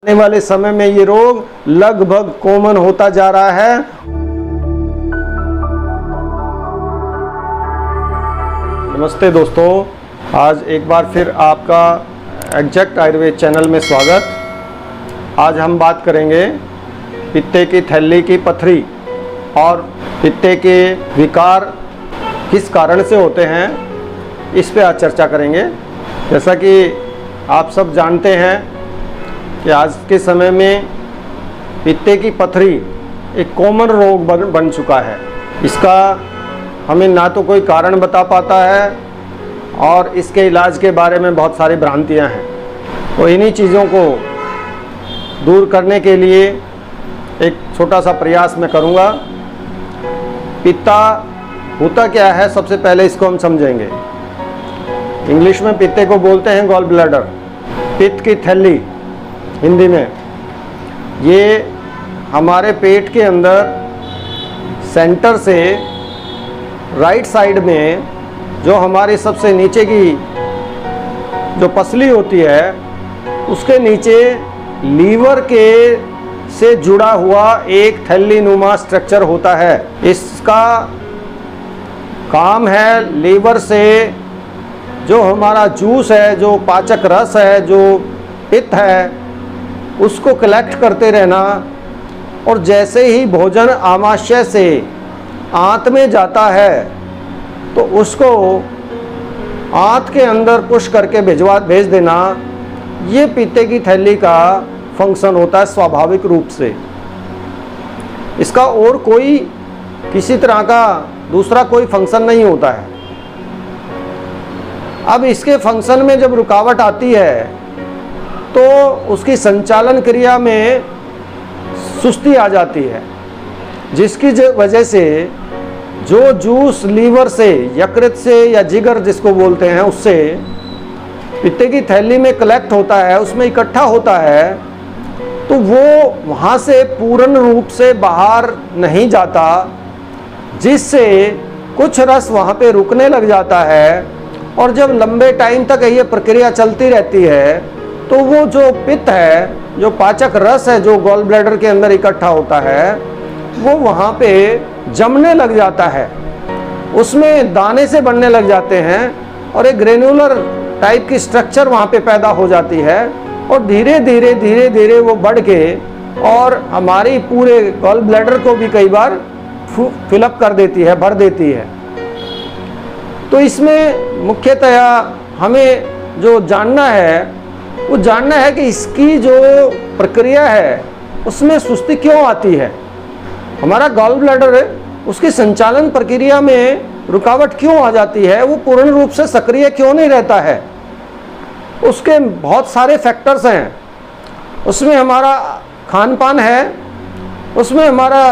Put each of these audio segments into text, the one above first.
आने वाले समय में ये रोग लगभग कॉमन होता जा रहा है। नमस्ते दोस्तों, आज एक बार फिर आपका एग्जैक्ट आयुर्वेद चैनल में स्वागत। आज हम बात करेंगे पित्ते की थैली की पथरी और पित्ते के विकार किस कारण से होते हैं, इस पे आज चर्चा करेंगे। जैसा कि आप सब जानते हैं कि आज के समय में पित्ते की पथरी एक कॉमन रोग बन चुका है। इसका हमें ना तो कोई कारण बता पाता है और इसके इलाज के बारे में बहुत सारी भ्रांतियां हैं। तो इन्हीं चीज़ों को दूर करने के लिए एक छोटा सा प्रयास मैं करूंगा। पित्ता होता क्या है, सबसे पहले इसको हम समझेंगे। इंग्लिश में पित्ते को बोलते हैं गॉल ब्लैडर, पित्त की थैली हिंदी में। ये हमारे पेट के अंदर सेंटर से राइट साइड में जो हमारी सबसे नीचे की जो पसली होती है उसके नीचे लीवर के से जुड़ा हुआ एक थैली नुमा स्ट्रक्चर होता है। इसका काम है लीवर से जो हमारा जूस है, जो पाचक रस है, जो पित्त है, उसको कलेक्ट करते रहना। और जैसे ही भोजन आमाशय से आंत में जाता है तो उसको आंत के अंदर पुश करके भेज देना। ये पित्ते की थैली का फंक्शन होता है स्वाभाविक रूप से। इसका और कोई किसी तरह का दूसरा कोई फंक्शन नहीं होता है। अब इसके फंक्शन में जब रुकावट आती है तो उसकी संचालन क्रिया में सुस्ती आ जाती है, जिसकी वजह से जो जूस लीवर से, यकृत से या जिगर जिसको बोलते हैं, उससे पित्ते की थैली में कलेक्ट होता है, उसमें इकट्ठा होता है, तो वो वहाँ से पूर्ण रूप से बाहर नहीं जाता, जिससे कुछ रस वहाँ पे रुकने लग जाता है। और जब लंबे टाइम तक ये प्रक्रिया चलती रहती है तो वो जो पित्त है, जो पाचक रस है, जो गॉल ब्लैडर के अंदर इकट्ठा होता है, वो वहाँ पे जमने लग जाता है, उसमें दाने से बनने लग जाते हैं और एक ग्रेनुलर टाइप की स्ट्रक्चर वहाँ पे पैदा हो जाती है। और धीरे धीरे वो बढ़ के और हमारी पूरे गॉल ब्लैडर को भी कई बार फिलअप कर देती है, भर देती है। तो इसमें मुख्यतया हमें जो जानना है वो जानना है कि इसकी जो प्रक्रिया है उसमें सुस्ती क्यों आती है। हमारा गॉल ब्लैडर है, उसकी संचालन प्रक्रिया में रुकावट क्यों आ जाती है, वो पूर्ण रूप से सक्रिय क्यों नहीं रहता है। उसके बहुत सारे फैक्टर्स हैं। उसमें हमारा खान पान है, उसमें हमारा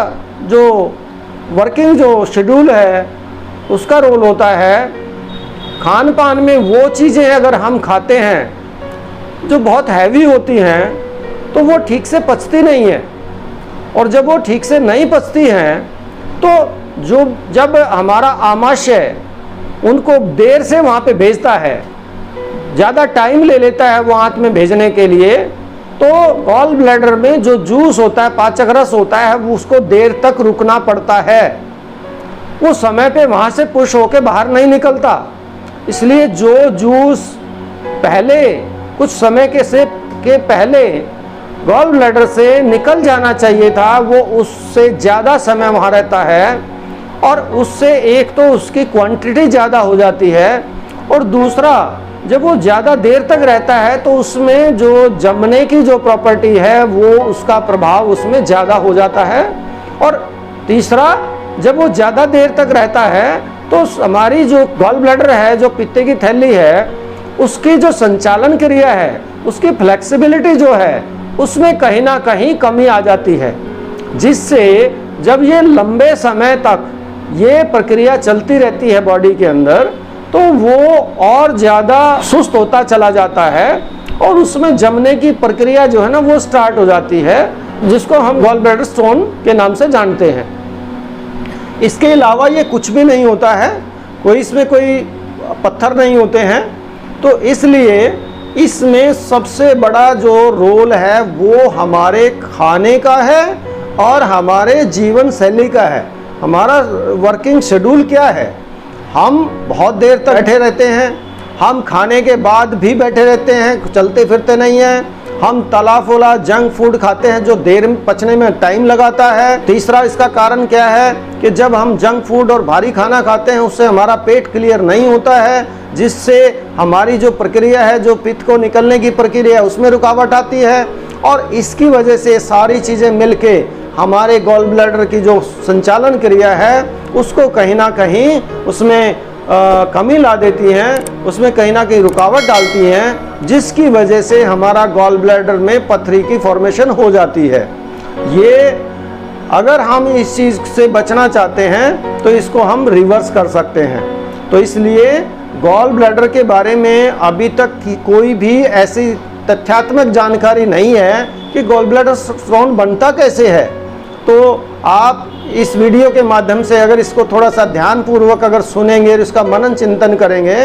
जो वर्किंग जो शेड्यूल है उसका रोल होता है। खान पान में वो चीज़ें अगर हम खाते हैं जो बहुत हैवी होती हैं तो वो ठीक से पचती नहीं है, और जब वो ठीक से नहीं पचती हैं तो जब हमारा आमाशय उनको देर से वहाँ पे भेजता है, ज़्यादा टाइम ले लेता है वो आंत में भेजने के लिए, तो गॉल ब्लैडर में जो जूस होता है, पाचक रस होता है, वो उसको देर तक रुकना पड़ता है। वो समय पे वहाँ से पुश होके बाहर नहीं निकलता। इसलिए जो जूस पहले कुछ समय के पहले गॉल ब्लैडर से निकल जाना चाहिए था, वो उससे ज़्यादा समय वहाँ रहता है। और उससे एक तो उसकी क्वांटिटी ज़्यादा हो जाती है, और दूसरा जब वो ज़्यादा देर तक रहता है तो उसमें जो जमने की जो प्रॉपर्टी है वो उसका प्रभाव उसमें ज़्यादा हो जाता है। और तीसरा, जब वो ज़्यादा देर तक रहता है तो हमारी जो गॉल ब्लैडर है, जो पित्ते की थैली है, उसकी जो संचालन क्रिया है, उसकी फ्लेक्सिबिलिटी जो है, उसमें कहीं ना कहीं कमी आ जाती है, जिससे जब ये लंबे समय तक ये प्रक्रिया चलती रहती है बॉडी के अंदर तो वो और ज़्यादा सुस्त होता चला जाता है और उसमें जमने की प्रक्रिया जो है ना वो स्टार्ट हो जाती है, जिसको हम गॉल ब्लैडर स्टोन के नाम से जानते हैं। इसके अलावा ये कुछ भी नहीं होता है, कोई इसमें कोई पत्थर नहीं होते हैं। तो इसलिए इसमें सबसे बड़ा जो रोल है वो हमारे खाने का है और हमारे जीवन शैली का है। हमारा वर्किंग शेड्यूल क्या है। हम बहुत देर तक बैठे रहते हैं, हम खाने के बाद भी बैठे रहते हैं, चलते फिरते नहीं हैं। हम तला फोला जंक फूड खाते हैं जो देर में पचने में टाइम लगाता है। तीसरा इसका कारण क्या है कि जब हम जंक फूड और भारी खाना खाते हैं उससे हमारा पेट क्लियर नहीं होता है, जिससे हमारी जो प्रक्रिया है, जो पित्त को निकलने की प्रक्रिया है, उसमें रुकावट आती है। और इसकी वजह से सारी चीज़ें मिलके हमारे गॉल ब्लैडर की जो संचालन क्रिया है उसको कहीं ना कहीं उसमें कमी ला देती हैं, उसमें कहीं ना कहीं रुकावट डालती हैं, जिसकी वजह से हमारा गॉल ब्लैडर में पथरी की फॉर्मेशन हो जाती है। ये अगर हम इस चीज़ से बचना चाहते हैं तो इसको हम रिवर्स कर सकते हैं। तो इसलिए गॉल ब्लैडर के बारे में अभी तक कोई भी ऐसी तथ्यात्मक जानकारी नहीं है कि गॉल ब्लैडर स्टोन बनता कैसे है। तो आप इस वीडियो के माध्यम से अगर इसको थोड़ा सा ध्यानपूर्वक अगर सुनेंगे और इसका मनन चिंतन करेंगे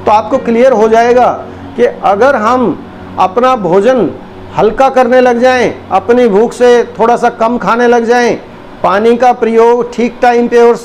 तो आपको क्लियर हो जाएगा कि अगर हम अपना भोजन हल्का करने लग जाएं, अपनी भूख से थोड़ा सा कम खाने लग जाएं, पानी का प्रयोग ठीक टाइम पे और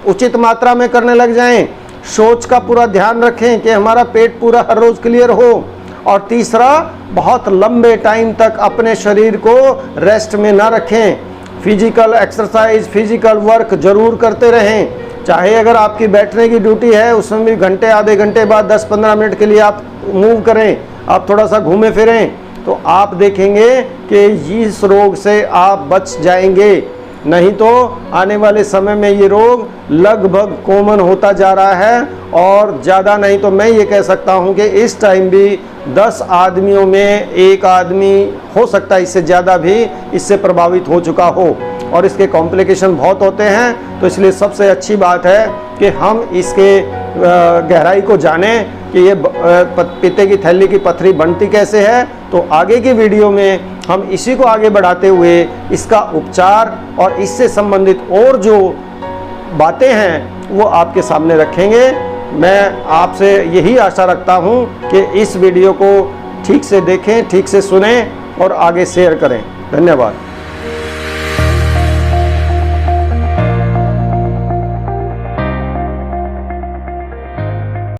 उचित मात्रा में करने लग जाएं, सोच का पूरा ध्यान रखें कि हमारा पेट पूरा हर रोज़ क्लियर हो, और तीसरा बहुत लंबे टाइम तक अपने शरीर को रेस्ट में ना रखें, फिजिकल एक्सरसाइज फिजिकल वर्क जरूर करते रहें। चाहे अगर आपकी बैठने की ड्यूटी है उसमें भी घंटे आधे घंटे बाद 10-15 मिनट के लिए आप मूव करें, आप थोड़ा सा घूमें फिरें, तो आप देखेंगे कि इस रोग से आप बच जाएंगे। नहीं तो आने वाले समय में ये रोग लगभग कॉमन होता जा रहा है, और ज़्यादा नहीं तो मैं ये कह सकता हूँ कि इस टाइम भी 10 आदमियों में 1 आदमी हो सकता है, इससे ज़्यादा भी इससे प्रभावित हो चुका हो, और इसके कॉम्प्लिकेशन बहुत होते हैं। तो इसलिए सबसे अच्छी बात है कि हम इसके गहराई को जानें कि ये पित्ते की थैली की पथरी बनती कैसे है। तो आगे की वीडियो में हम इसी को आगे बढ़ाते हुए इसका उपचार और इससे संबंधित और जो बातें हैं वो आपके सामने रखेंगे। मैं आपसे यही आशा रखता हूं कि इस वीडियो को ठीक से देखें, ठीक से सुनें और आगे शेयर करें। धन्यवाद।